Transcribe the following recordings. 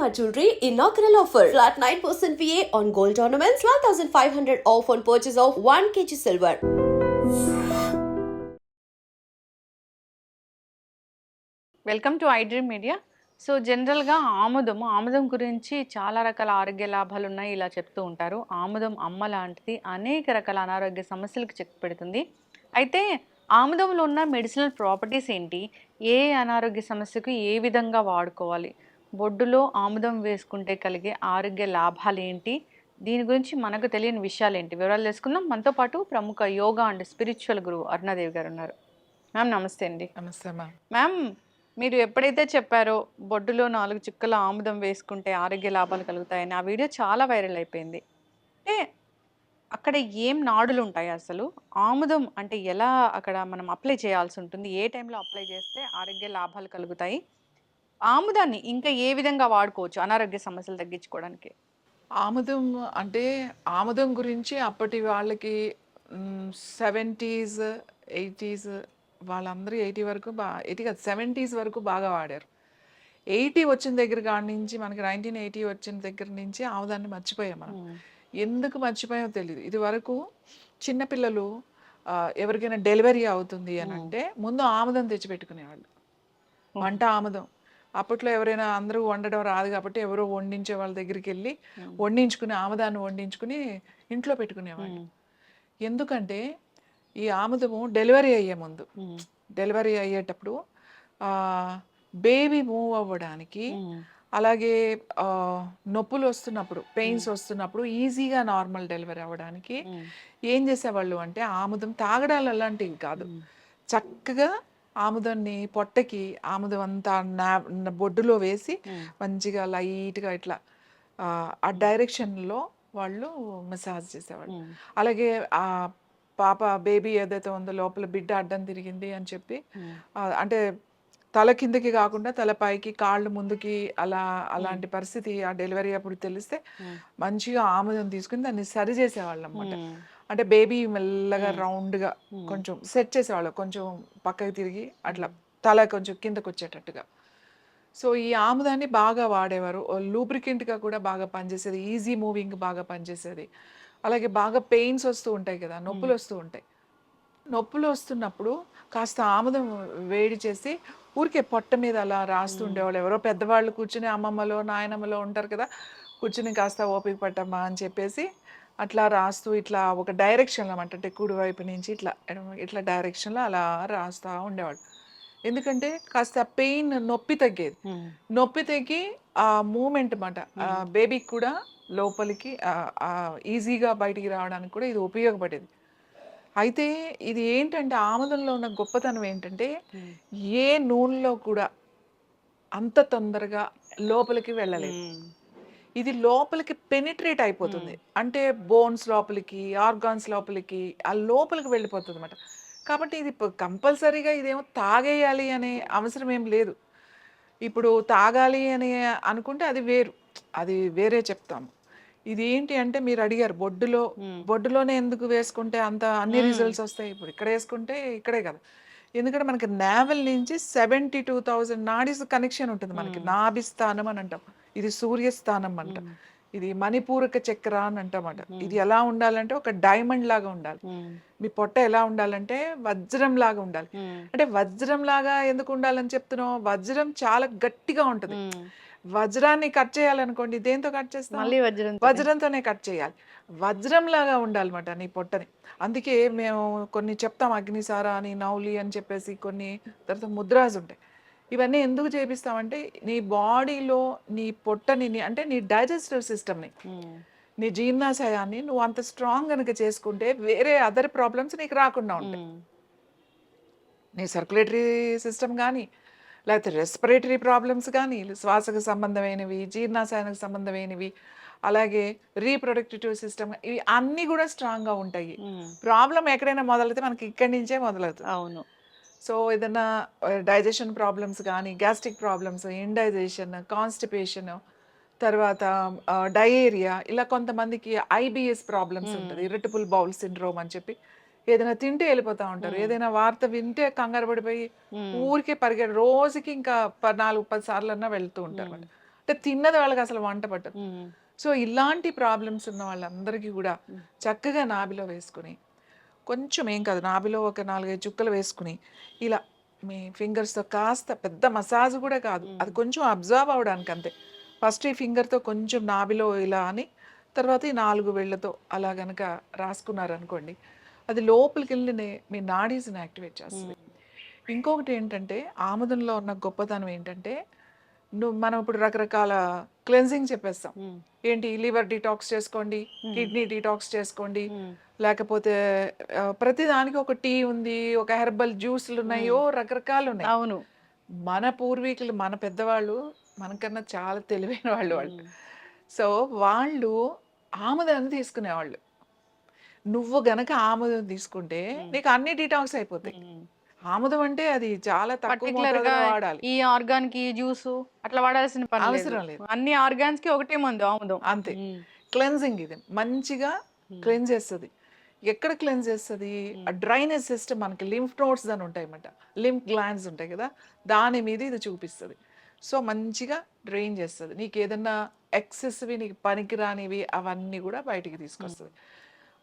Shalimar Jewelry inaugural offer. Flat 9% VA on gold ornaments, 12,500 off on purchase of 1 kg silver. Welcome to iDream media. So జనరల్గా ఆముదం గురించి చాలా రకాల ఆరోగ్య లాభాలు ఉన్నాయి ఇలా చెప్తూ ఉంటారు. ఆముదం అమ్మ లాంటిది, అనేక రకాల అనారోగ్య సమస్యలకు చెక్ పెడుతుంది. అయితే ఆముదంలో ఉన్న మెడిసినల్ ప్రాపర్టీస్ ఏంటి, ఏ అనారోగ్య సమస్యకు ఏ విధంగా వాడుకోవాలి, బొడ్డులో ఆముదం వేసుకుంటే కలిగే ఆరోగ్య లాభాలు ఏంటి, దీని గురించి మనకు తెలియని విషయాలు ఏంటి, వివరాలు తెలుసుకుందాం. మనతో పాటు ప్రముఖ యోగా అండ్ స్పిరిచువల్ గురువు అరుణాదేవి గారు ఉన్నారు. మ్యామ్ నమస్తే అండి. నమస్తే మ్యామ్. మ్యామ్, మీరు ఎప్పుడైతే చెప్పారో బొడ్డులో 4 చుక్కల ఆముదం వేసుకుంటే ఆరోగ్య లాభాలు కలుగుతాయని, ఆ వీడియో చాలా వైరల్ అయిపోయింది. అంటే అక్కడ ఏం నాడులు ఉంటాయి, అసలు ఆముదం అంటే ఎలా అక్కడ మనం అప్లై చేయాల్సి ఉంటుంది, ఏ టైంలో అప్లై చేస్తే ఆరోగ్య లాభాలు కలుగుతాయి, ఆముదాన్ని ఇంకా ఏ విధంగా వాడుకోవచ్చు అనారోగ్య సమస్యలు తగ్గించుకోవడానికి? ఆముదం అంటే ఆముదం గురించి అప్పటి వాళ్ళకి 70s 80s వాళ్ళందరూ 80 వరకు 80 కాదు 70s వరకు బాగా వాడారు. 80 వచ్చిన దగ్గర కాడి నుంచి మనకి 1980 వచ్చిన దగ్గర నుంచి ఆముదాన్ని మర్చిపోయాం మనం. ఎందుకు మర్చిపోయామో తెలియదు. ఇది వరకు చిన్నపిల్లలు ఎవరికైనా డెలివరీ అవుతుంది అని అంటే ముందు ఆముదం తెచ్చిపెట్టుకునేవాళ్ళు. వంట ఆముదం. అప్పట్లో ఎవరైనా అందరూ వండడం రాదు కాబట్టి ఎవరో వండించే వాళ్ళ దగ్గరికి వెళ్ళి వండించుకుని ఆముదాన్ని వండించుకుని ఇంట్లో పెట్టుకునేవాళ్ళు. ఎందుకంటే ఈ ఆముదము డెలివరీ అయ్యే ముందు, డెలివరీ అయ్యేటప్పుడు బేబీ మూవ్ అవ్వడానికి, అలాగే నొప్పులు వస్తున్నప్పుడు, పెయిన్స్ వస్తున్నప్పుడు ఈజీగా నార్మల్ డెలివరీ అవ్వడానికి ఏం చేసేవాళ్ళు అంటే ఆముదం తాగడాలు అలాంటివి కాదు, చక్కగా ఆముదాన్ని పొట్టకి ఆముదం అంతా బొడ్డులో వేసి మంచిగా లైట్గా ఇట్లా ఆ డైరెక్షన్లో వాళ్ళు మసాజ్ చేసేవాళ్ళు. అలాగే ఆ పాప బేబీ ఏదైతే ఉందో లోపల బిడ్డ అడ్డం తిరిగింది అని చెప్పి అంటే తల కిందకి కాకుండా తల పైకి కాళ్ళు ముందుకి అలాంటి పరిస్థితి ఆ డెలివరీ అప్పుడు తెలిస్తే మంచిగా ఆముదం తీసుకుని దాన్ని సరి చేసేవాళ్ళు అన్నమాట. అంటే బేబీ మెల్లగా రౌండ్గా కొంచెం సెట్ చేసేవాళ్ళు, కొంచెం పక్కకి తిరిగి అట్లా తల కొంచెం కిందకు వచ్చేటట్టుగా. సో ఈ ఆముదాన్ని బాగా వాడేవారు. లూబ్రికెంట్గా కూడా బాగా పనిచేసేది, ఈజీ మూవింగ్ బాగా పనిచేసేది. అలాగే బాగా పెయిన్స్ వస్తూ ఉంటాయి కదా, నొప్పులు వస్తూ ఉంటాయి. నొప్పులు వస్తున్నప్పుడు కాస్త ఆముదం వేడి చేసి ఊరికే పొట్ట మీద అలా రాస్తూ ఉండేవాళ్ళు. ఎవరో పెద్దవాళ్ళు కూర్చుని అమ్మమ్మలో నాయనమ్మలో ఉంటారు కదా, కూర్చుని కాస్త ఓపిక పట్టమ్మా అని చెప్పేసి అట్లా రాస్తూ ఇట్లా ఒక డైరెక్షన్లో అంటే కుడి వైపు నుంచి ఇట్లా ఇట్లా డైరెక్షన్లో అలా రాస్తూ ఉండేవాళ్ళు. ఎందుకంటే కాస్త పెయిన్ నొప్పి తగ్గేది, నొప్పి తగ్గి ఆ మూమెంట్ అన్నమాట బేబీకి కూడా లోపలికి ఈజీగా బయటికి రావడానికి కూడా ఇది ఉపయోగపడేది. అయితే ఇది ఏంటంటే ఆముదంలో ఉన్న గొప్పతనం ఏంటంటే ఏ నూనెలో కూడా అంత తొందరగా లోపలికి వెళ్ళలేదు. ఇది లోపలికి పెనిట్రేట్ అయిపోతుంది, అంటే బోన్స్ లోపలికి, ఆర్గాన్స్ లోపలికి, ఆ లోపలికి వెళ్ళిపోతుంది అన్నమాట. కాబట్టి ఇది కంపల్సరీగా ఇదేమో తాగేయాలి అనే అవసరం ఏం లేదు. ఇప్పుడు తాగాలి అని అనుకుంటే అది వేరు, అది వేరే చెప్తాము. ఇది ఏంటి అంటే మీరు అడిగారు బొడ్డులోనే ఎందుకు వేసుకుంటే అంత అన్ని రిజల్ట్స్ వస్తాయి, ఇప్పుడు ఇక్కడ వేసుకుంటే ఇక్కడే కదా. ఎందుకంటే మనకి నావెల్ నుంచి 72,000 నాడీస్ కనెక్షన్ ఉంటుంది మనకి. నాభిస్థానం అని అంటాం, ఇది సూర్యస్థానం అంట, ఇది మణిపూరక చక్ర అని అంటామట. ఇది ఎలా ఉండాలంటే ఒక డైమండ్ లాగా ఉండాలి. మీ పొట్ట ఎలా ఉండాలంటే వజ్రం లాగా ఉండాలి. అంటే వజ్రం లాగా ఎందుకు ఉండాలని చెప్తున్నాం, వజ్రం చాలా గట్టిగా ఉంటుంది. వజ్రాన్ని కట్ చేయాలనుకోండి, దేంతో కట్ చేస్తాం, వజ్రంతోనే కట్ చేయాలి. వజ్రం లాగా ఉండాలన్నమాట నీ పొట్టని. అందుకే మేము కొన్ని చెప్తాం, అగ్నిసార అని, నౌలి అని చెప్పేసి కొన్ని, తర్వాత ముద్రాస్ ఉంటాయి. ఇవన్నీ ఎందుకు చేపిస్తామంటే నీ బాడీలో నీ పొట్టని అంటే నీ డైజెస్టివ్ సిస్టమ్ని, నీ జీర్ణాశయాన్ని నువ్వు అంత స్ట్రాంగ్ కనుక చేసుకుంటే వేరే అదర్ ప్రాబ్లమ్స్ నీకు రాకుండా ఉంటాయి. నీ సర్క్యులేటరీ సిస్టమ్ కానీ, లేకపోతే రెస్పిరేటరీ ప్రాబ్లమ్స్ కానీ, శ్వాసకు సంబంధమైనవి, జీర్ణాశయానికి సంబంధమైనవి, అలాగే రీప్రొడక్టివ్ సిస్టమ్, ఇవి అన్నీ కూడా స్ట్రాంగ్గా ఉంటాయి. ప్రాబ్లం ఎక్కడైనా మొదలైతే మనకి ఇక్కడి నుంచే మొదలవుతుంది. అవును. సో ఏదైనా డైజెషన్ ప్రాబ్లమ్స్ కానీ, గ్యాస్ట్రిక్ ప్రాబ్లమ్స్, ఇండైజెషన్, కాన్స్టిపేషన్, తర్వాత డయేరియా, ఇలా కొంతమందికి ఐబిఎస్ ప్రాబ్లమ్స్ ఉంటుంది, ఇరిటబుల్ బౌల్ సిండ్రోమ్ అని చెప్పి. ఏదైనా తింటే వెళ్ళిపోతూ ఉంటారు, ఏదైనా వార్త వింటే కంగారు పడిపోయి ఊరికే పరిగెడు, రోజుకి ఇంకా 4-10 సార్లు అన్నా వెళ్తూ ఉంటారు. అంటే తిన్నది వాళ్ళకి అసలు వంట పట్టదు. సో ఇలాంటి ప్రాబ్లమ్స్ ఉన్న వాళ్ళందరికీ కూడా చక్కగా నాభిలో వేసుకుని, కొంచెం ఏం కాదు, నాభిలో ఒక 4-5 చుక్కలు వేసుకుని ఇలా మీ ఫింగర్స్తో కాస్త, పెద్ద మసాజ్ కూడా కాదు, అది కొంచెం అబ్జర్వ్ అవడానికి అంతే. ఫస్ట్ ఈ ఫింగర్తో కొంచెం నాభిలో ఇలా అని, తర్వాత ఈ 4 వేళ్ళతో అలా గనక రాసుకున్నారనుకోండి, అది లోపలికి వెళ్ళి మీ నాడీస్ని యాక్టివేట్ చేస్తుంది. ఇంకొకటి ఏంటంటే ఆముదంలో ఉన్న గొప్పతనం ఏంటంటే, మనం ఇప్పుడు రకరకాల క్లెన్జింగ్ చెప్పేస్తాం. ఏంటి, లివర్ డిటాక్స్ చేసుకోండి, కిడ్నీ డిటాక్స్ చేసుకోండి, లేకపోతే ప్రతి దానికి ఒక టీ ఉంది, ఒక హెర్బల్ జ్యూస్లు ఉన్నాయో, రకరకాలు ఉన్నాయి. అవును. మన పూర్వీకులు, మన పెద్దవాళ్ళు మనకన్నా చాలా తెలివైన వాళ్ళు. సో వాళ్ళు ఆముదాన్ని తీసుకునేవాళ్ళు. నువ్వు గనక ఆముదం తీసుకుంటే నీకు అన్ని డిటాక్స్ అయిపోతాయి. ఆముదం అంటే అది చాలా తక్కువ పర్టికులర్ గా మోతాదులో వాడాలి, ఈ ఆర్గాన్ కి జ్యూస్ అట్లా వాడాల్సిన పని అవసరం లేదు. అన్ని ఆర్గాన్స్ కి ఒకటే మందు ఆముదం. అంతే. క్లెన్జింగ్ ఇది మంచిగా క్లెన్స్ చేస్తుంది. ఎక్కడ క్లెన్స్ చేస్తుంది? ఆ డ్రైనేజ్ సిస్టమ్, మనకి లింఫ్ నోడ్స్ అని ఉంటాయన్నమాట, లింఫ్ గ్లాండ్స్ ఉంటాయి కదా, దాని మీద ఇది చూపిస్తుంది. సో మంచిగా డ్రైన్ చేస్తుంది. నీకు ఏదన్నా ఎక్సెస్వి, నీకు పనికిరానివి అవన్నీ కూడా బయటికి తీసుకొస్తుంది.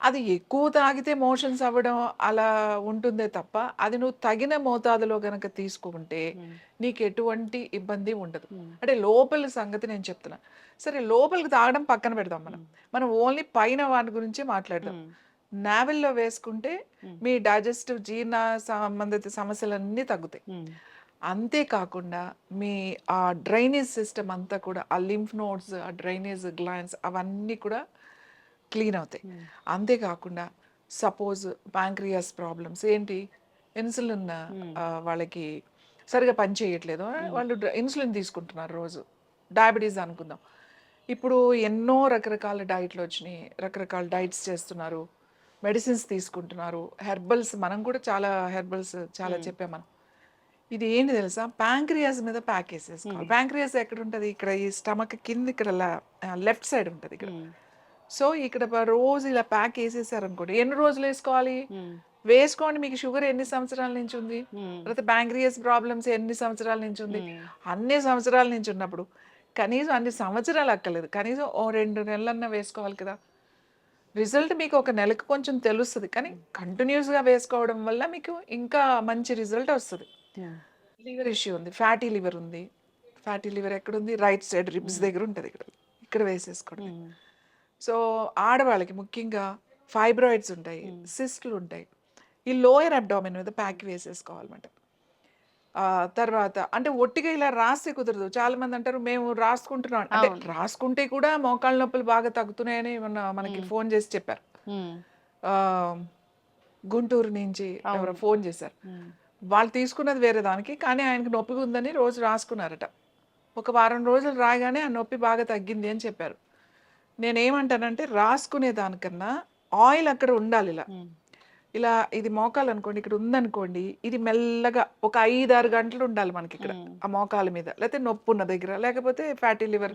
అది ఎక్కువ తాగితే మోషన్స్ అవ్వడం అలా ఉంటుందే తప్ప, అది నువ్వు తగిన మోతాదులో గనక తీసుకుంటే నీకు ఎటువంటి ఇబ్బంది ఉండదు. అంటే లోపల సంగతి నేను చెప్తున్నా. సరే, లోపలికి తాగడం పక్కన పెడదాం, మనం ఓన్లీ పైన వాటి గురించి మాట్లాడదాం. నావెల్లో వేసుకుంటే మీ డైజెస్టివ్, జీర్ణ సంబంధిత సమస్యలన్నీ తగ్గుతాయి. అంతేకాకుండా మీ ఆ డ్రైనేజ్ సిస్టమ్ అంతా కూడా, ఆ లింఫ్ నోడ్స్, ఆ డ్రైనేజ్ గ్లాండ్స్ అవన్నీ కూడా క్లీన్ అవుతాయి. అంతేకాకుండా సపోజ్ ప్యాంక్రియాస్ ప్రాబ్లమ్స్, ఏంటి, ఇన్సులిన్ వాళ్ళకి సరిగా పని చేయట్లేదు, వాళ్ళు ఇన్సులిన్ తీసుకుంటున్నారు రోజు, డయాబెటీస్ అనుకుందాం. ఇప్పుడు ఎన్నో రకరకాల డైట్లు వచ్చినాయి, రకరకాల డైట్స్ చేస్తున్నారు, మెడిసిన్స్ తీసుకుంటున్నారు, హెర్బల్స్, మనం కూడా చాలా హెర్బల్స్ చాలా చెప్పాం మనం. ఇది ఏంటి తెలుసా, ప్యాంక్రియాస్ మీద ప్యాక్ వేసేసుకోవాలి. ప్యాంక్రియాస్ ఎక్కడ ఉంటుంది? ఇక్కడ ఈ స్టమక్ కింద, ఇక్కడ లెఫ్ట్ సైడ్ ఉంటుంది ఇక్కడ. సో ఇక్కడ రోజు ఇలా ప్యాక్ వేసేసారనుకోండి, ఎన్ని రోజులు వేసుకోవాలి? వేసుకోండి. మీకు షుగర్ ఎన్ని సంవత్సరాల నుంచి ఉంది, తర్వాత ప్యాంక్రియాస్ ప్రాబ్లమ్స్ ఎన్ని సంవత్సరాల నుంచి ఉంది, అన్ని సంవత్సరాల నుంచి ఉన్నప్పుడు కనీసం అన్ని సంవత్సరాలు అక్కర్లేదు, కనీసం ఓ 2 నెలలన్నా వేసుకోవాలి కదా. రిజల్ట్ మీకు ఒక నెలకు కొంచెం తెలుస్తుంది, కానీ కంటిన్యూస్గా వేసుకోవడం వల్ల మీకు ఇంకా మంచి రిజల్ట్ వస్తుంది. లివర్ ఇష్యూ ఉంది, ఫ్యాటీ లివర్ ఉంది. ఫ్యాటీ లివర్ ఎక్కడుంది? రైట్ సైడ్ రిబ్స్ దగ్గర ఉంటుంది, ఇక్కడ వేసేసుకోండి. సో ఆడవాళ్ళకి ముఖ్యంగా ఫైబ్రాయిడ్స్ ఉంటాయి, సిస్ట్లు ఉంటాయి, ఈ లోయర్ అబ్డామిన్ మీద ప్యాక్ వేసేసుకోవాలన్నమాట. తర్వాత అంటే ఒట్టిగా ఇలా రాస్తే కుదరదు. చాలా మంది అంటారు మేము రాసుకుంటున్నాం, అంటే రాసుకుంటే కూడా మోకాళ్ళ నొప్పులు బాగా తగ్గుతున్నాయని మనకి ఫోన్ చేసి చెప్పారు. గుంటూరు నుంచి ఎవరో ఫోన్ చేశారు. వాళ్ళు తీసుకున్నది వేరే దానికి, కానీ ఆయనకు నొప్పిగా ఉందని రోజు రాసుకున్నారట. ఒక వారం రోజులు రాగానే ఆ నొప్పి బాగా తగ్గింది అని చెప్పారు. నేనేమంటానంటే, రాసుకునే దానికన్నా ఆయిల్ అక్కడ ఉండాలి. ఇలా ఇది మోకాలు అనుకోండి, ఇక్కడ ఉందనుకోండి, ఇది మెల్లగా ఒక 5-6 గంటలు ఉండాలి మనకి ఇక్కడ ఆ మోకాల మీద, లేకపోతే నొప్పి ఉన్న దగ్గర, లేకపోతే ఫ్యాటీ లివర్,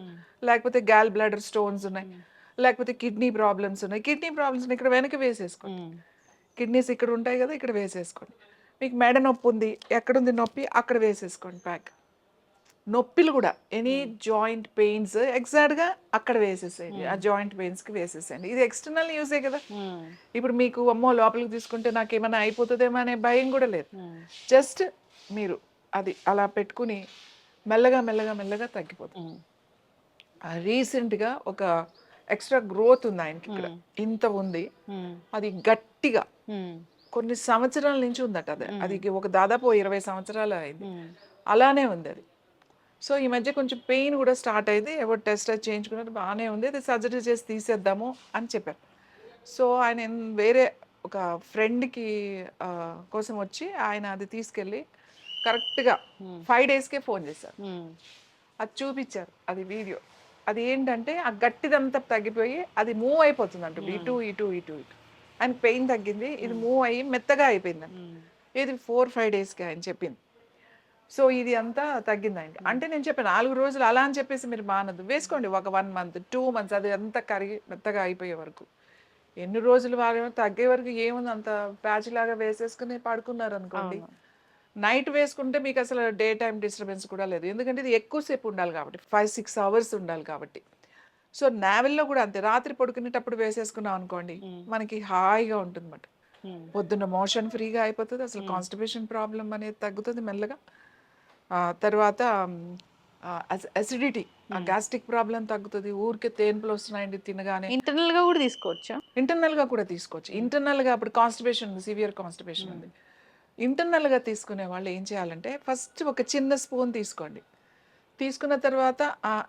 లేకపోతే గ్యాల్ బ్లాడర్ స్టోన్స్ ఉన్నాయి, లేకపోతే కిడ్నీ ప్రాబ్లమ్స్ ఉన్నాయి. కిడ్నీ ప్రాబ్లమ్స్ ఇక్కడ వెనక వేసేసుకోండి, కిడ్నీస్ ఇక్కడ ఉంటాయి కదా, ఇక్కడ వేసేసుకోండి. మీకు మెడ నొప్పి ఉంది, ఎక్కడుంది నొప్పి, అక్కడ వేసేసుకోండి ప్యాక్. నొప్పిలు కూడా, ఎనీ జాయింట్ పెయిన్స్ ఎగ్జాక్ట్గా అక్కడ వేసేసేయండి, ఆ జాయింట్ పెయిన్స్కి వేసేసేయండి. ఇది ఎక్స్టర్నల్ యూసే కదా. ఇప్పుడు మీకు అమ్మో లోపలికి తీసుకుంటే నాకు ఏమైనా అయిపోతుందేమో అనే భయం కూడా లేదు. జస్ట్ మీరు అది అలా పెట్టుకుని మెల్లగా మెల్లగా మెల్లగా తగ్గిపోతుంది. రీసెంట్గా ఒక ఎక్స్ట్రా గ్రోత్ ఉంది ఆయనకి, ఇక్కడ ఇంత ఉంది, అది గట్టిగా కొన్ని సంవత్సరాల నుంచి ఉందట. అది ఒక దాదాపు 20 సంవత్సరాలు అయింది, అలానే ఉంది అది. సో ఈ మధ్య కొంచెం పెయిన్ కూడా స్టార్ట్ అయింది, ఎవరు టెస్ట్ చేయించుకున్నారు, బాగానే ఉంది, అది సర్జరీ చేసి తీసేద్దాము అని చెప్పారు. సో ఆయన వేరే ఒక ఫ్రెండ్కి కోసం వచ్చి ఆయన అది తీసుకెళ్ళి కరెక్ట్గా 5 డేస్కే ఫోన్ చేశారు. అది చూపించారు, అది వీడియో. అది ఏంటంటే ఆ గట్టిదంతా తగ్గిపోయి అది మూవ్ అయిపోతుంది అంట, ఇటు ఇటు ఇటు ఇటు. ఆయనకి పెయిన్ తగ్గింది, ఇది మూవ్ అయ్యి మెత్తగా అయిపోయిందంట. ఇది 4-5 డేస్కి ఆయన చెప్పింది. సో ఇది అంతా తగ్గింది ఆయనకి. అంటే నేను చెప్పాను 4 రోజులు అలా అని చెప్పేసి మీరు మానద్దు, వేసుకోండి ఒక 1 month 2 months, అది అంతా కరిగి మెత్తగా అయిపోయే వరకు. ఎన్ని రోజులు వారే తగ్గే వరకు ఏముంది, అంత ప్యాచ్ లాగా వేసేసుకుని పడుకున్నారు అనుకోండి, నైట్ వేసుకుంటే మీకు అసలు డే టైం డిస్టర్బెన్స్ కూడా లేదు, ఎందుకంటే ఇది ఎక్కువసేపు ఉండాలి కాబట్టి 5-6 అవర్స్ ఉండాలి కాబట్టి. సో నావెల్లో కూడా అంతే, రాత్రి పడుకునేటప్పుడు వేసేసుకున్నాం అనుకోండి మనకి హాయిగా ఉంటుంది అన్నమాట. పొద్దున్న మోషన్ ఫ్రీగా అయిపోతుంది, అసలు కాన్స్టిపేషన్ ప్రాబ్లం అనేది తగ్గుతుంది మెల్లగా. తర్వాత అసిడిటీ, గ్యాస్ట్రిక్ ప్రాబ్లం తగ్గుతుంది. ఊరికే తేన్పులు వస్తున్నాయండి తినగానే, ఇంటర్నల్ గా కూడా తీసుకోవచ్చా? ఇంటర్నల్గా కూడా తీసుకోవచ్చు. ఇంటర్నల్గా ఇప్పుడు కాన్స్టిపేషన్ ఉంది, సివియర్ కాన్స్టిపేషన్ ఉంది, ఇంటర్నల్గా తీసుకునే వాళ్ళు ఏం చేయాలంటే ఫస్ట్ ఒక చిన్న స్పూన్ తీసుకోండి. తీసుకున్న తర్వాత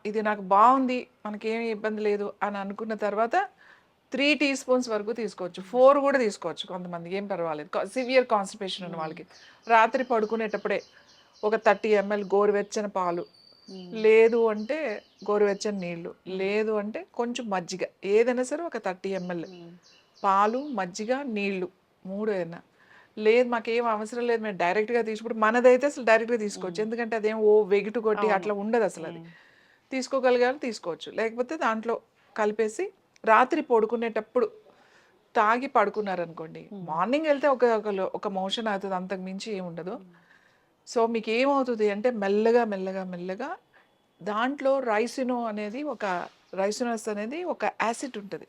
ఇది నాకు బాగుంది, మనకేమీ ఇబ్బంది లేదు అని అనుకున్న తర్వాత 3 టీ స్పూన్స్ వరకు తీసుకోవచ్చు, 4 కూడా తీసుకోవచ్చు కొంతమంది, ఏం పర్వాలేదు. సివియర్ కాన్స్టిపేషన్ ఉన్న వాళ్ళకి రాత్రి పడుకునేటప్పుడే ఒక 30 ml గోరువెచ్చని పాలు, లేదు అంటే గోరువెచ్చని నీళ్ళు, లేదు అంటే కొంచెం మజ్జిగ, ఏదైనా సరే ఒక 30 ml పాలు, మజ్జిగ, నీళ్ళు 3 అయినా. లేదు మాకేం అవసరం లేదు, మేము డైరెక్ట్గా తీసుకుంటే, మనదైతే అసలు డైరెక్ట్గా తీసుకోవచ్చు, ఎందుకంటే అదేం వెగిటు కొట్టి అట్లా ఉండదు అసలు. అది తీసుకోగలిగారు తీసుకోవచ్చు, లేకపోతే దాంట్లో కలిపేసి రాత్రి పడుకునేటప్పుడు తాగి పడుకున్నారనుకోండి, మార్నింగ్ వెళ్తే ఒక మోషన్ అవుతుంది, అంతకు మించి ఏమి ఉండదు. సో మీకు ఏమవుతుంది అంటే మెల్లగా మెల్లగా మెల్లగా దాంట్లో రైసినస్ అనేది ఒక యాసిడ్ ఉంటుంది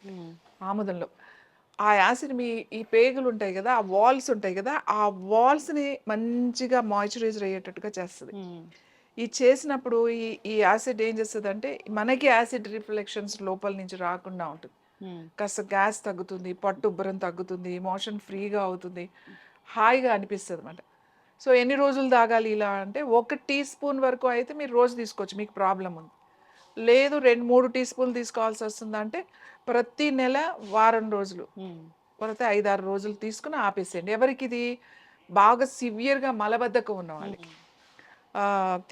ఆముదంలో. ఆ యాసిడ్ ఈ పేగులు ఉంటాయి కదా, ఆ వాల్స్ ఉంటాయి కదా, ఆ వాల్స్ని మంచిగా మాయిశ్చరైజర్ అయ్యేటట్టుగా చేస్తుంది. ఈ చేసినప్పుడు ఈ యాసిడ్ ఏం చేస్తుంది అంటే మనకి యాసిడ్ రిఫ్లెక్షన్స్ లోపల నుంచి రాకుండా ఉంటుంది. కాస్త గ్యాస్ తగ్గుతుంది, పట్టు ఉబ్బరం తగ్గుతుంది, మోషన్ ఫ్రీగా అవుతుంది, హాయిగా అనిపిస్తుంది అన్నమాట. సో ఎన్ని రోజులు తాగాలి ఇలా అంటే 1 టీ స్పూన్ వరకు అయితే మీరు రోజు తీసుకోవచ్చు, మీకు ప్రాబ్లం ఉంది. లేదు 2-3 టీ స్పూన్లు తీసుకోవాల్సి వస్తుందంటే ప్రతి నెల వారం రోజులు, లేకపోతే 5-6 రోజులు తీసుకుని ఆపేసేయండి. ఎవరికి ఇది బాగా సివియర్గా మలబద్ధకం ఉన్న వాళ్ళకి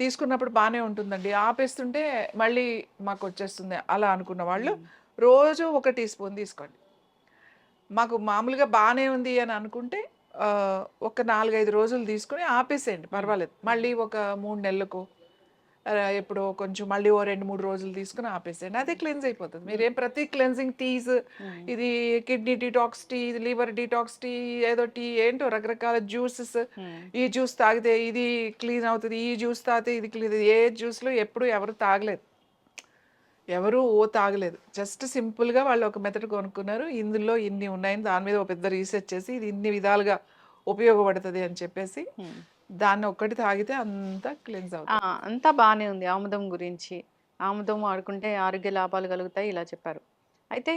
తీసుకున్నప్పుడు బాగానే ఉంటుందండి, ఆపేస్తుంటే మళ్ళీ మాకు వచ్చేస్తుంది అలా అనుకున్న వాళ్ళు రోజు 1 టీ స్పూన్ తీసుకోండి. మాకు మామూలుగా బాగానే ఉంది అని అనుకుంటే ఒక 4-5 రోజులు తీసుకుని ఆపేసేయండి, పర్వాలేదు. మళ్ళీ ఒక 3 నెలలకు ఎప్పుడో కొంచెం మళ్ళీ ఓ 2-3 రోజులు తీసుకుని ఆపేసేయండి, అదే క్లెన్స్ అయిపోతుంది. మీరేం ప్రతి క్లెన్సింగ్ టీస్, ఇది కిడ్నీ డిటాక్స్ టీ, ఇది లివర్ డిటాక్స్ టీ, ఏదో టీ ఏంటో రకరకాల జ్యూసెస్, ఈ జ్యూస్ తాగితే ఇది క్లీన్ అవుతుంది, ఈ జ్యూస్ తాగితే ఇది క్లీన్, ఏ జ్యూస్లో ఎప్పుడు ఎవరు తాగలేదు. జస్ట్ సింపుల్గా వాళ్ళు ఒక మెథడ్ కొనుక్కున్నారు, ఇందులో ఇన్ని ఉన్నాయని దాని మీద ఒక పెద్ద రీసెర్చ్ చేసి ఇది ఇన్ని విధాలుగా ఉపయోగపడుతుంది అని చెప్పేసి దాన్ని ఒక్కటి తాగితే అంతా క్లెన్స్ అవుతుంది. అంతా బాగానే ఉంది ఆముదం గురించి. ఆముదం వాడుకుంటే ఆరోగ్య లాభాలు కలుగుతాయి ఇలా చెప్పారు. అయితే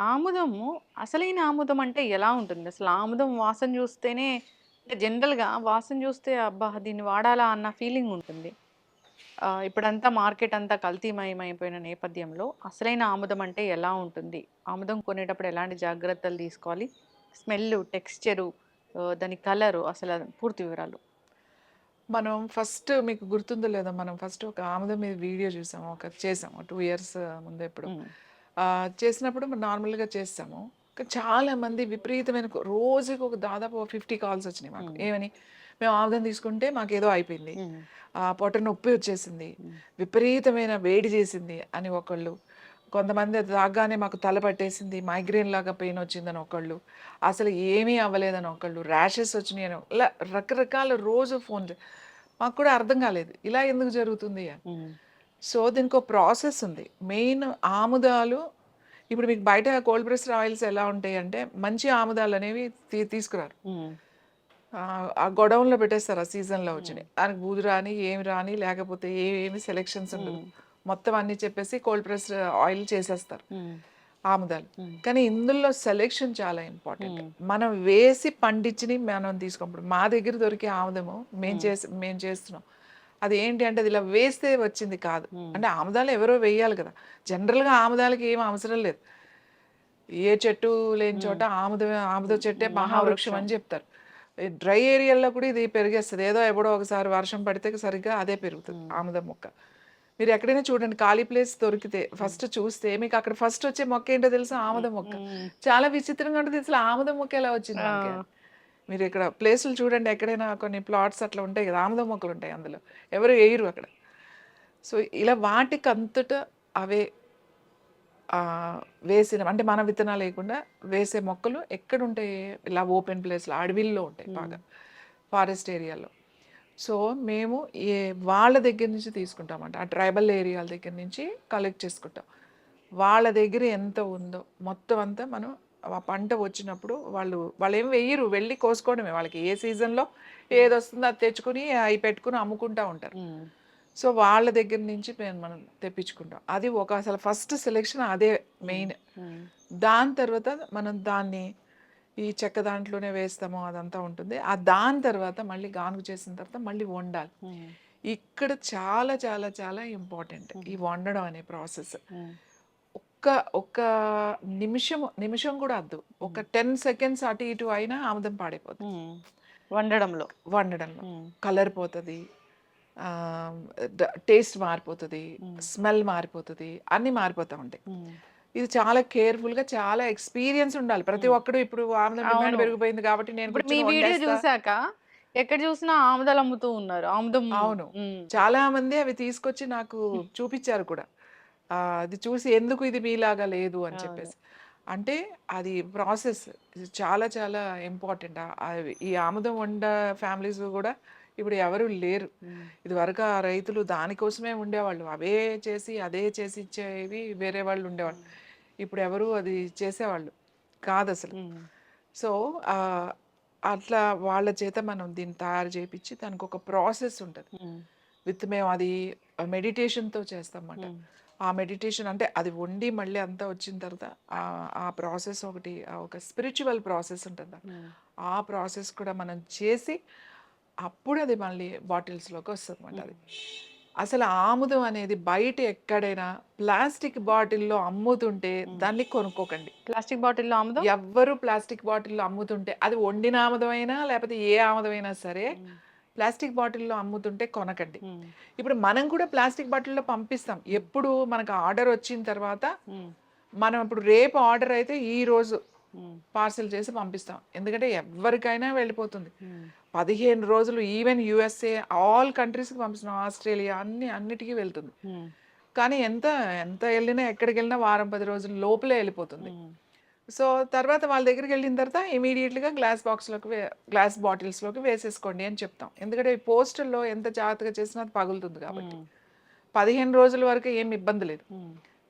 ఆముదము, అసలైన ఆముదం అంటే ఎలా ఉంటుంది? అసలు ఆముదం వాసన చూస్తేనే, అంటే జనరల్గా వాసన చూస్తే అబ్బా దీన్ని వాడాలా అన్న ఫీలింగ్ ఉంటుంది. ఇప్పుడంతా మార్కెట్ అంతా కల్తీమయమైపోయిన నేపథ్యంలో అసలైన ఆముదం అంటే ఎలా ఉంటుంది? ఆముదం కొనేటప్పుడు ఎలాంటి జాగ్రత్తలు తీసుకోవాలి? స్మెల్, టెక్స్చరు, దాని కలరు, అసలు పూర్తి వివరాలు. మనం ఫస్ట్ మీకు గుర్తుందో లేదో, మనం ఫస్ట్ ఒక ఆముదం మీద వీడియో చూసాము, చేసాము 2 years ముందు ఎప్పుడు. చేసినప్పుడు మనం నార్మల్గా చేస్తాము, చాలా మంది విపరీతమైన రోజుకి ఒక దాదాపు 50 కాల్స్ వచ్చినాయి మాకు. ఏమని, మేము ఆముదం తీసుకుంటే మాకేదో అయిపోయింది, పొట్ట నొప్పి వచ్చేసింది, విపరీతమైన వేడి చేసింది అని ఒకళ్ళు, కొంతమంది తాగానే మాకు తల పట్టేసింది, మైగ్రేన్ లాగా పెయిన్ వచ్చిందని ఒకళ్ళు, అసలు ఏమీ అవ్వలేదని ఒకళ్ళు, ర్యాషెస్ వచ్చినాయి అని, ఇలా రకరకాల రోజు ఫోన్. మాకు కూడా అర్థం కాలేదు ఇలా ఎందుకు జరుగుతుంది అని. సో దీనికి ఒక ప్రాసెస్ ఉంది. మెయిన్ ఆముదాలు, ఇప్పుడు మీకు బయట కోల్డ్ ప్రెస్డ్ ఆయిల్స్ ఎలా ఉంటాయి అంటే మంచి ఆముదాలు అనేవి తీసుకురారు, ఆ గొడౌన్లో పెట్టేస్తారు ఆ సీజన్లో వచ్చినాయి, దానికి బూజు రాని ఏమి రాని, లేకపోతే ఏమి సెలెక్షన్స్ ఉండదు, మొత్తం అన్ని చెప్పేసి కోల్డ్ ప్రెస్డ్ ఆయిల్ చేసేస్తారు ఆముదాలు. కానీ ఇందులో సెలెక్షన్ చాలా ఇంపార్టెంట్. మనం వేసి పండించి మనం తీసుకోప్పుడు మా దగ్గర దొరికే ఆముదము మేము చేస్తున్నాం, అది ఏంటి అంటే అది ఇలా వేస్తే వచ్చింది కాదు. అంటే ఆముదాలు ఎవరో వేయాలి కదా, జనరల్గా ఆముదాలకి ఏం అవసరం లేదు, ఏ చెట్టు లేని చోట ఆముద చెట్టే మహావృక్షం అని చెప్తారు. డ్రై ఏరియాలో కూడా ఇది పెరిగేస్తుంది, ఏదో ఎప్పుడో ఒకసారి వర్షం పడితే సరిగ్గా అదే పెరుగుతుంది ఆముదం మొక్క. మీరు ఎక్కడైనా చూడండి, ఖాళీ ప్లేస్ దొరికితే ఫస్ట్ చూస్తే మీకు అక్కడ ఫస్ట్ వచ్చే మొక్క ఏంటో తెలుసా? ఆముదం మొక్క. చాలా విచిత్రంగా ఉంటుంది, అసలు ఆముదం మొక్క ఎలా వచ్చింది మనకి. మీరు ఇక్కడ ప్లేసులు చూడండి, ఎక్కడైనా కొన్ని ప్లాట్స్ అట్లా ఉంటాయి కదా, ఆముదం మొక్కలు ఉంటాయి, అందులో ఎవరు వేయరు అక్కడ. సో ఇలా వాటికి అంతటా అవే వేసిన, అంటే మన విత్తనాలు లేకుండా వేసే మొక్కలు ఎక్కడ ఉంటాయి? ఇలా ఓపెన్ ప్లేస్లో, అడవిల్లో ఉంటాయి, బాగా ఫారెస్ట్ ఏరియాలో. సో మేము వాళ్ళ దగ్గర నుంచి తీసుకుంటామంట. ఆ ట్రైబల్ ఏరియాల దగ్గర నుంచి కలెక్ట్ చేసుకుంటాం. వాళ్ళ దగ్గర ఎంత ఉందో మొత్తం అంతా మనం ఆ పంట వచ్చినప్పుడు వాళ్ళేం వెయ్యరు. వెళ్ళి కోసుకోవడమే. వాళ్ళకి ఏ సీజన్‌లో ఏదొస్తుందో అది తెచ్చుకొని అయి పెట్టుకొని అమ్ముకుంటా ఉంటారు. సో, వాళ్ళ దగ్గర నుంచి మనం తెప్పించుకుంటాం. అది అసలు ఫస్ట్ సెలెక్షన్ అదే మెయిన్. దాని తర్వాత మనం దాన్ని ఈ చెక్క దాంట్లోనే వేస్తాము అదంతా ఉంటుంది. దాని తర్వాత మళ్ళీ గానుగ చేసిన తర్వాత మళ్ళీ వండాలి. ఇక్కడ చాలా చాలా చాలా ఇంపార్టెంట్ ఈ వండడం అనే ప్రాసెస్. ఒక్క ఒక్క నిమిషం కూడా అద్దు. ఒక 10 సెకండ్స్ అటు ఇటు అయినా ఆముదం పాడైపోతుంది. వండడంలో వండడంలో కలర్ పోతుంది, టేస్ట్ మారిపోతుంది, స్మెల్ మారిపోతుంది, అన్నీ మారిపోతూ ఉంటాయి. ఇది చాలా కేర్ఫుల్ గా చాలా ఎక్స్పీరియన్స్ ఉండాలి. ప్రతి ఒక్కడు ఇప్పుడు ఆముదం డిమాండ్ పెరిగిపోయింది కాబట్టి నేను ఇప్పుడు మీ కూర్చొని వీడియో వండేస్తా. చూసాక ఎక్కడ చూసినా ఆముదాలు అమ్ముతూ ఉన్నారు. ఆముదం అవును, చాలా మంది అవి తీసుకొచ్చి నాకు చూపించారు కూడా. అది చూసి ఎందుకు ఇది మీలాగా లేదు అని చెప్పేసి. అంటే అది ప్రాసెస్ చాలా చాలా ఇంపార్టెంట్. ఈ ఆముదం వండ ఫ్యామిలీస్ కూడా ఇప్పుడు ఎవరు లేరు. ఇది వరకు ఆ రైతులు దానికోసమే ఉండేవాళ్ళు. అదే చేసి ఇచ్చేవి వేరే వాళ్ళు ఉండేవాళ్ళు. ఇప్పుడు ఎవరు అది చేసేవాళ్ళు కాదు అసలు. సో అట్లా వాళ్ళ చేత మనం దీన్ని తయారు చేయించి దానికి ఒక ప్రాసెస్ ఉంటుంది. మేము అది మెడిటేషన్తో చేస్తామన్నమాట. ఆ మెడిటేషన్ అంటే అది వండి మళ్ళీ అంతా వచ్చిన తర్వాత ఆ ప్రాసెస్ ఒక స్పిరిచువల్ ప్రాసెస్ ఉంటుంది. ఆ ప్రాసెస్ కూడా మనం చేసి అప్పుడు అది మళ్ళీ బాటిల్స్లోకి వస్తుంది అన్నమాట. అది అసలు ఆముదం అనేది బయట ఎక్కడైనా ప్లాస్టిక్ బాటిల్లో అమ్ముతుంటే దాన్ని కొనుక్కోకండి. ప్లాస్టిక్ బాటిల్లో ఆముదం ఎవ్వరు ప్లాస్టిక్ బాటిల్లో అమ్ముతుంటే అది వండిన ఆముదమైనా లేకపోతే ఏ ఆముదమైనా సరే ప్లాస్టిక్ బాటిల్లో అమ్ముతుంటే కొనకండి. ఇప్పుడు మనం కూడా ప్లాస్టిక్ బాటిల్లో పంపిస్తాం. ఎప్పుడు మనకు ఆర్డర్ వచ్చిన తర్వాత మనం ఇప్పుడు రేపు ఆర్డర్ అయితే ఈ రోజు పార్సల్ చేసి పంపిస్తాం. ఎందుకంటే ఎవరికైనా వెళ్ళిపోతుంది. 15 రోజులు ఈవెన్ యుఎస్ఏ ఆల్ కంట్రీస్కి పంపిస్తున్నాం. ఆస్ట్రేలియా అన్నిటికీ వెళ్తుంది. కానీ ఎంత ఎంత వెళ్ళినా ఎక్కడికి వెళ్ళినా వారం 10 రోజుల లోపలే వెళ్ళిపోతుంది. సో తర్వాత వాళ్ళ దగ్గరికి వెళ్ళిన తర్వాత ఇమీడియట్గా గ్లాస్ బాటిల్స్లోకి వేసేసుకోండి అని చెప్తాం. ఎందుకంటే ఈ పోస్టల్లో ఎంత జాగ్రత్తగా చేసినా అది పగులుతుంది కాబట్టి 15 రోజుల వరకు ఏం ఇబ్బంది లేదు.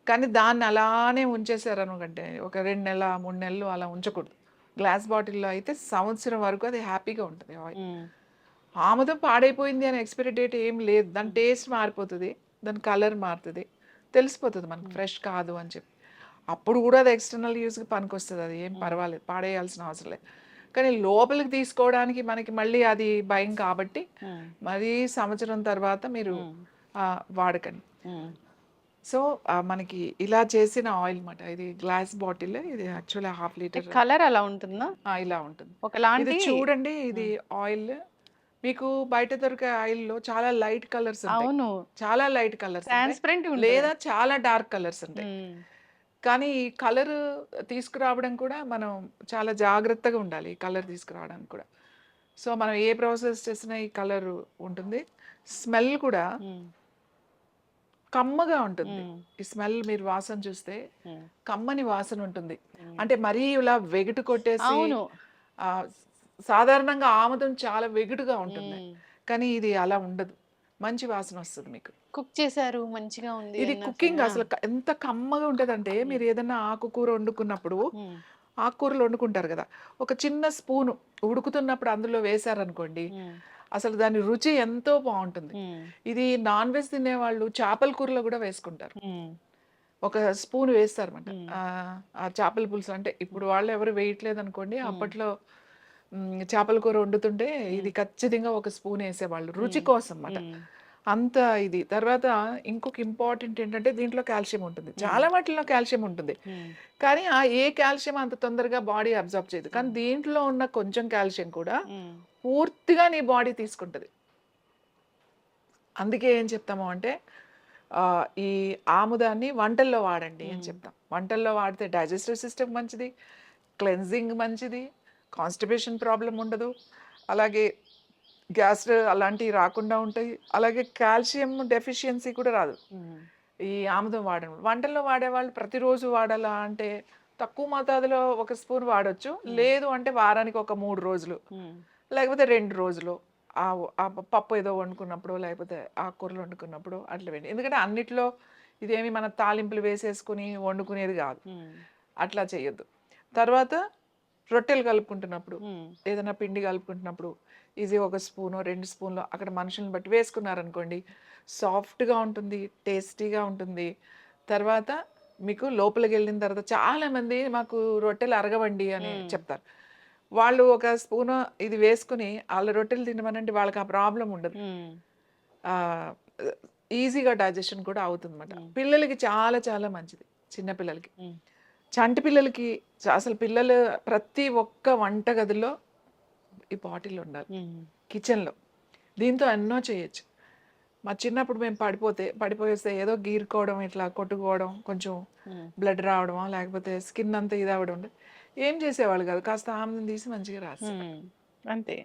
కానీ దాన్ని అలానే ఉంచేసారనుకంటే ఒక 2 నెలలు 3 నెలలు అలా ఉంచకూడదు. గ్లాస్ బాటిల్లో అయితే సంవత్సరం వరకు అది హ్యాపీగా ఉంటుంది. ఆముదం పాడైపోయింది అని ఎక్స్పైరీ డేట్ ఏం లేదు. దాని టేస్ట్ మారిపోతుంది, దాని కలర్ మారుతుంది, తెలిసిపోతుంది మనకు ఫ్రెష్ కాదు అని చెప్పి. అప్పుడు కూడా అది ఎక్స్టర్నల్ యూస్కి పనికొస్తుంది. అది ఏం పర్వాలేదు, పాడేయాల్సిన అవసరం లేదు. కానీ లోపలికి తీసుకోవడానికి మనకి మళ్ళీ అది భయం కాబట్టి మరి సంవత్సరం తర్వాత మీరు వాడకండి. సో మనకి ఇలా చేసిన ఆయిల్ అన్నమాట. ఇది గ్లాస్ బాటిల్. ఇది యాక్చువల్లీ 1/2 లీటర్. కలర్ అలా ఉంటుందా? ఇలా ఉంటుంది. ఒకలాంటి ఇది చూడండి, ఇది ఆయిల్ మీకు బయట దొరికే ఆయిల్లో చాలా లైట్ కలర్స్ ఉంటాయి. అవును, చాలా లైట్ కలర్స్ ట్రాన్స్పరెంట్ లేదా చాలా డార్క్ కలర్స్ ఉంటాయి. కానీ ఈ కలర్ తీసుకురావడం కూడా మనం చాలా జాగ్రత్తగా ఉండాలి. ఈ కలర్ తీసుకురావడానికి కూడా. సో మనం ఏ ప్రాసెస్ చేసినా ఈ కలర్ ఉంటుంది. స్మెల్ కూడా కమ్మగా ఉంటుంది. ఈ స్మెల్ మీరు వాసన చూస్తే కమ్మని వాసన ఉంటుంది. అంటే మరీ ఇలా వెగుటు కొట్టేసి, సాధారణంగా ఆముదం చాలా వెగుటుగా ఉంటుంది, కానీ ఇది అలా ఉండదు. మంచి వాసన వస్తుంది మీకు. కుక్ చేశారు, మంచిగా ఉంది. ఇది కుకింగ్ అసలు ఎంత కమ్మగా ఉంటుందంటే, మీరు ఏదైనా ఆకుకూర వండుకున్నప్పుడు, ఆకుకూరలు వండుకుంటారు కదా, ఒక చిన్న స్పూను ఉడుకుతున్నప్పుడు అందులో వేశారనుకోండి, అసలు దాని రుచి ఎంతో బాగుంటుంది. ఇది నాన్ వెజ్ తినేవాళ్ళు చేపల కూరలో కూడా వేసుకుంటారు. ఒక స్పూన్ వేస్తారు అనమాట. ఆ చేపల పులుసు అంటే ఇప్పుడు వాళ్ళు ఎవరు వేయట్లేదు అనుకోండి, అప్పట్లో చేపల కూర వండుతుంటే ఇది ఖచ్చితంగా ఒక స్పూన్ వేసేవాళ్ళు రుచి కోసం అన్నమాట. అంత ఇది. తర్వాత ఇంకొక ఇంపార్టెంట్ ఏంటంటే దీంట్లో కాల్షియం ఉంటుంది. చాలా వాటిల్లో కాల్షియం ఉంటుంది, కానీ ఏ కాల్షియం అంత తొందరగా బాడీ అబ్జర్వ్ చేయదు. కానీ దీంట్లో ఉన్న కొంచెం కాల్షియం కూడా పూర్తిగా నీ బాడీ తీసుకుంటుంది. అందుకే ఏం చెప్తాము అంటే ఈ ఆముదాన్ని వంటల్లో వాడండి అని చెప్తాం. వంటల్లో వాడితే డైజెస్టివ్ సిస్టమ్ మంచిది, క్లెన్జింగ్ మంచిది, కాన్స్టిపేషన్ ప్రాబ్లం ఉండదు, అలాగే గ్యాస్ అలాంటివి రాకుండా ఉంటాయి, అలాగే కాల్షియం డెఫిషియన్సీ కూడా రాదు ఈ ఆముదం వాడడం. వంటల్లో వాడేవాళ్ళు ప్రతిరోజు వాడాలా అంటే తక్కువ మోతాదులో ఒక స్పూన్ వాడచ్చు. లేదు అంటే వారానికి ఒక 3 రోజులు లేకపోతే 2 రోజులు ఆ ఆ పప్పు ఏదో వండుకున్నప్పుడు, లేకపోతే ఆకుకూరలు వండుకున్నప్పుడు అట్లా వేయండి. ఎందుకంటే అన్నిట్లో ఇదేమి మన తాలింపులు వేసేసుకొని వండుకునేది కాదు. అట్లా చేయొద్దు. తర్వాత రొట్టెలు కలుపుకుంటున్నప్పుడు, ఏదైనా పిండి కలుపుకుంటున్నప్పుడు ఇది ఒక స్పూనో, 2 స్పూన్‌లో అక్కడ మనుషుల్ని బట్టి వేసుకున్నారనుకోండి, సాఫ్ట్‌గా ఉంటుంది, టేస్టీగా ఉంటుంది. తర్వాత మీకు లోపలికెళ్ళిన తర్వాత చాలామంది మాకు రొట్టెలు అరగవండి అని చెప్తారు. వాళ్ళు ఒక స్పూను ఇది వేసుకొని ఆళ్ళ రొట్టెలు తినమనండి వాళ్ళకి ఆ ప్రాబ్లమ్ ఉండదు. ఆహ్, ఈజీగా డైజెషన్ కూడా అవుతుందన్నమాట. పిల్లలకి చాలా చాలా మంచిది. చిన్న పిల్లలకి. చంటి పిల్లలకి అసలు పిల్లలు ప్రతి ఒక్క వంటగదిలో ఈ బాటిల్ ఉండాలి. కిచెన్‌లో. దీంతో ఎన్నో చేయొచ్చు. మా చిన్నప్పుడు మేము పడిపోయేస్తే ఏదో గీరుకోవడం, ఇట్లా కొట్టుకోవడం, కొంచెం బ్లడ్ రావడమో, లేకపోతే స్కిన్ అంతా ఇదవ్వడం ఉండే. ఏం చేసేవాళ్ళు కాదు. కాస్త ఆముదం తీసి మంచిగా రాసేవాళ్ళు. అంతే.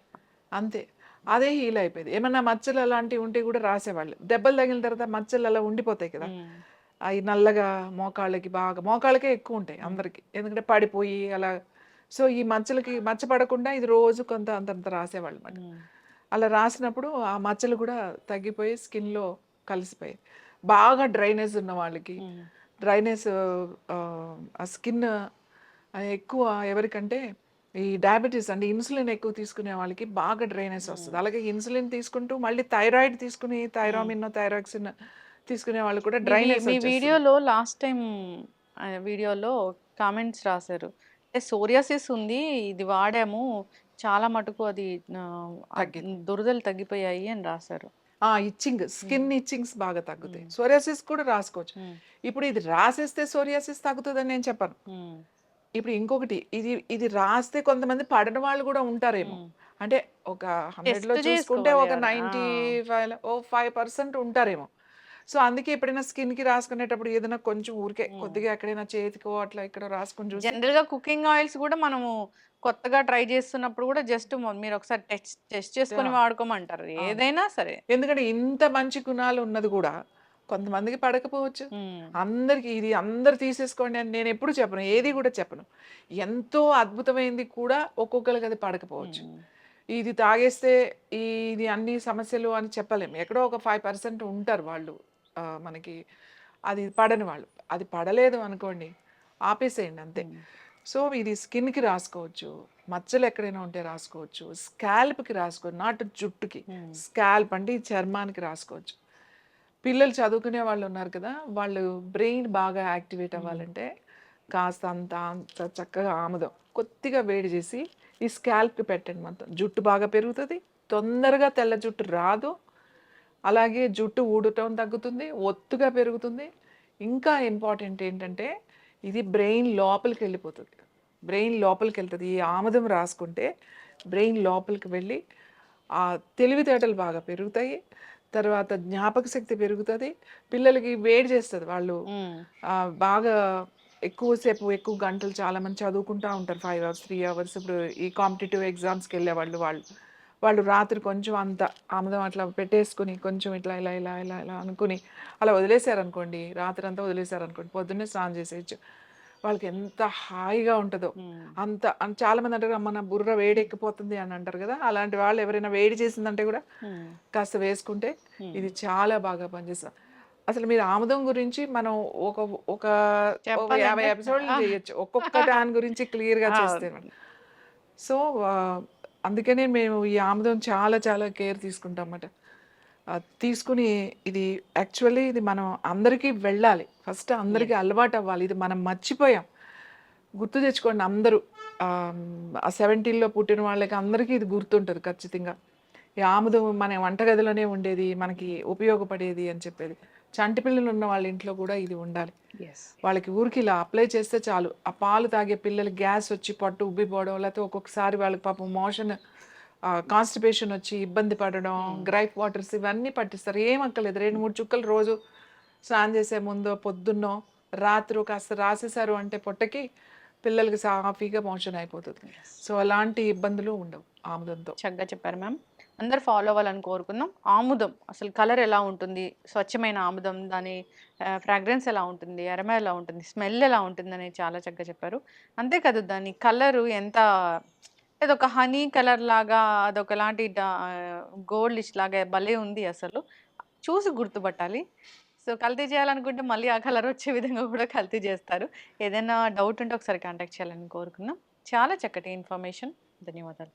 అంతే. అదే హీల్ అయిపోయేది. ఏమన్నా మచ్చలు అలాంటివి ఉంటే కూడా రాసేవాళ్ళు. దెబ్బలు తగిలిన తర్వాత మచ్చలు అలా ఉండిపోతాయి కదా! అయి నల్లగా మోకాళ్ళకి బాగా మోకాళ్ళకే ఎక్కువుంటాయి అందరికి. ఎందుకంటే పడిపోయి అలా సో, ఈ మచ్చలకి మచ్చ పడకుండా ఇది రోజు కొంత అంతంత రాసేవాళ్ళమాట. అలా రాసినప్పుడు ఆ మచ్చలు కూడా తగ్గిపోయి స్కిన్‌లో కలిసిపోయాయి. బాగా డ్రైనేజ్ ఉన్న వాళ్ళకి డ్రైనేజ్ ఆ స్కిన్ ఎక్కువ ఎవరికంటే ఈ డయాబెటిస్ అంటే ఇన్సులిన్ ఎక్కువ తీసుకునే వాళ్ళకి బాగా డ్రైనెస్ వస్తది. అలాగే ఇన్సులిన్ తీసుకుంటూ మళ్ళీ థైరాయిడ్ తీసుకుని థైరామిన్, థైరాక్సిన్ తీసుకునే వాళ్ళు కూడా డ్రైనెస్ మీ వచ్చేస్తది. వీడియోలో లాస్ట్ టైం వీడియోలో కామెంట్స్ రాశారు. అంటే సోరియాసిస్ ఉంది. ఇది వాడాము. చాలా మటుకు అది తగ్గింది. దురదలు తగ్గిపోయాయి అని రాశారు. ఇచ్చింగ్ స్కిన్ ఇచ్చింగ్స్ బాగా తగ్గుతాయి. సోరియాసిస్ కూడా రాసుకోవచ్చు. ఇప్పుడు ఇది రాసేస్తే సోరియాసిస్ తగ్గుతదని నేను చెప్పను. ఇప్పుడు ఇంకొకటి ఇది ఇది రాస్తే కొంతమంది పడని వాళ్ళు కూడా ఉంటారేమో. అంటే ఒక 100లో టెస్ట్ చూసుకుంటే చేసుకోవాలి ఒక ఎవరైనా. 95 ఓ 5% ఉంటారేమో. సో, అందుకే ఎప్పుడైనా స్కిన్‌కి రాసుకునేటప్పుడు ఏదైనా కొంచెం ఊరికే కొద్దిగా ఎక్కడైనా చేతికో అట్లా ఎక్కడో రాసుకొని చూసి జనరల్‌గా కుకింగ్ ఆయిల్స్ కూడా మనము కొత్తగా ట్రై చేస్తున్నప్పుడు కూడా జస్ట్ మీరు ఒకసారి టెస్ట్ చేసుకొని ఆ! వాడుకోమంటారు. అవును. ఏదైనా సరే. ఎందుకంటే ఇంత మంచి గుణాలు ఉన్నది గూడా కొంతమందికి పడకపోవచ్చు. అందరికి ఇది అందరూ తీసేసుకోండి అని నేనెప్పుడు చెప్పను. ఏది గూడా చెప్పను. ఎంతో అద్భుతమైంది కూడా ఒక్కొక్కళ్ళకి అది పడకపోవచ్చు. ఇది తాగేస్తే ఇది అన్ని సమస్యలు అని చెప్పలేము. ఎక్కడో ఒక 5% ఉంటారు వాళ్ళు. మనకి అది పడని వాళ్ళు. అది పడలేదు అనుకోండి ఆపేసేయండి అంతే. సో, ఇది స్కిన్‌కి రాసుకోవచ్చు. మచ్చలు ఎక్కడైనా ఉంటే రాసుకోవచ్చు. స్కాల్ప్‌కి రాసుకోవచ్చు. నాట్ జుట్టుకి. స్కాల్ప్ అంటే ఈ చర్మానికి రాసుకోవచ్చు. పిల్లలు చదువుకునే వాళ్ళు ఉన్నారు కదా! వాళ్ళు బ్రెయిన్ బాగా యాక్టివేట్ అవ్వాలంటే కాస్త అంత చక్కగా ఆముదం కొద్దిగా వేడి చేసి ఈ స్కాల్ప్‌కి పెట్టండి మొత్తం. జుట్టు బాగా పెరుగుతది. తొందరగా తెల్ల జుట్టు రాదు. అలాగే జుట్టు ఊడటం తగ్గుతుంది. ఒత్తుగా పెరుగుతుంది. ఇంకా ఇంపార్టెంట్ ఏంటంటే ఇది బ్రెయిన్ లోపలికెళ్ళిపోతది. బ్రెయిన్ లోపలికెళ్తది. ఈ ఆముదం రాసుకుంటే బ్రెయిన్ లోపలికి వెళ్ళి తెలివితేటలు బాగా పెరుగుతాయి. తర్వాత జ్ఞాపక శక్తి పెరుగుతది. పిల్లలకి వేడి చేస్తది. వాళ్ళు బాగా ఎక్కువ సేపు, ఎక్కువ గంటలు చాలామంది చదువుకుంటా ఉంటారు. 5 అవర్స్, 3 అవర్స్. ఇప్పుడు ఈ కాంపిటీటివ్ ఎగ్జామ్స్‌కెళ్ళేవాళ్ళు వాళ్ళు. వాళ్ళు రాత్రి కొంచెం అంత ఆముదం అట్లా పెట్టేసుకొని, కొంచెం ఇట్లా, ఇలా, ఇలా, ఇలా, ఇలా అనుకుని అలా వదిలేసారనుకోండి, రాత్రంతా వదిలేసారనుకోండి, పొద్దున్నే స్నానం చేసేయొచ్చు. వాళ్ళకి ఎంత హాయిగా ఉంటదో. చాలామంది అంటారు, "అమ్మ నా బుర్ర వేడెక్కిపోతుంది" అని అంటారు కదా! అలాంటి వాళ్ళు ఎవరైనా వేడి చేసిందంటే కూడా కాస్త వేసుకుంటే ఇది చాలా బాగా పనిచేస్తది. అసలు మీరు ఆముదం గురించి మనం ఒక ఒక ఒక 50 చెప్పాలంటే ఎపిసోడ్‌లు చేయొచ్చు. ఒక్కొక్క దాని గురించి క్లియర్‌గా చేస్తే మనం. సో, అందుకనే మేము ఈ ఆముదం చాలా చాలా కేర్ తీసుకుంటామన్నమాట. తీసుకొని ఇది యాక్చువల్లీ ఇది మనం అందరికీ వెళ్ళాలి. ఫస్ట్ అందరికీ అలవాటవ్వాలి. ఇది మనం మర్చిపోయాం. గుర్తు తెచ్చుకోండి అందరూ. ఆ 70లో పుట్టిన వాళ్ళకి అందరికీ ఇది గుర్తుంటది ఖచ్చితంగా. ఈ ఆముదం మన వంటగదిలోనే ఉండేది. మనకి ఉపయోగపడేది అని చెప్పేది. చంటి పిల్లలు ఉన్న వాళ్ళ ఇంట్లో కూడా ఇది ఉండాలి. వాళ్ళకి ఊరికి ఇలా అప్లై చేస్తే చాలు. ఆ పాలు తాగే పిల్లలకి గ్యాస్ వచ్చి పొట్ట ఉబ్బిపోవడం, లేకపోతే ఒక్కొక్కసారి వాళ్ళకి పాపం మోషన్ కాన్‌స్టిపేషన్ వచ్చి ఇబ్బంది పడడం, గ్రైప్ వాటర్స్ ఇవన్నీ పట్టిస్తారు. ఏం అక్కర్లేదు. 2, 3 చుక్కలు రోజు స్నానం చేసే ముందో, పొద్దున్నో, రాత్రో కాస్త రాసేసారు అంటే పొట్టకి పిల్లలకి సాఫీగా మోషన్ అయిపోతది. సో, అలాంటి ఇబ్బందులు ఉండవు ఆముదంతో. చక్కగా చెప్పారు మ్యామ్. అందరూ ఫాలో అవ్వాలని కోరుకుందాం. ఆముదం అసలు కలర్ ఎలా ఉంటుంది? స్వచ్ఛమైన ఆముదం దాని ఫ్రాగ్రెన్స్ ఎలా ఉంటుంది? అరోమా ఎలా ఉంటుంది? స్మెల్ ఎలా ఉంటుందని చాలా చక్కగా చెప్పారు. అంతే కాదు దాని కలరు ఎంత ఇదొక హనీ కలర్ లాగా అదొకలాంటి గోల్డిష్ లాగా భలే ఉంది అసలు. చూసి గుర్తుపట్టాలి. సో, కల్తీ చేయాలనుకుంటే మళ్ళీ ఆ కలర్ వచ్చే విధంగా కూడా కల్తీ చేస్తారు. ఏదైనా డౌట్ ఉంటే ఒకసారి కాంటాక్ట్ చేయాలని కోరుకున్నాం. చాలా చక్కటి ఇన్ఫర్మేషన్. ధన్యవాదాలు.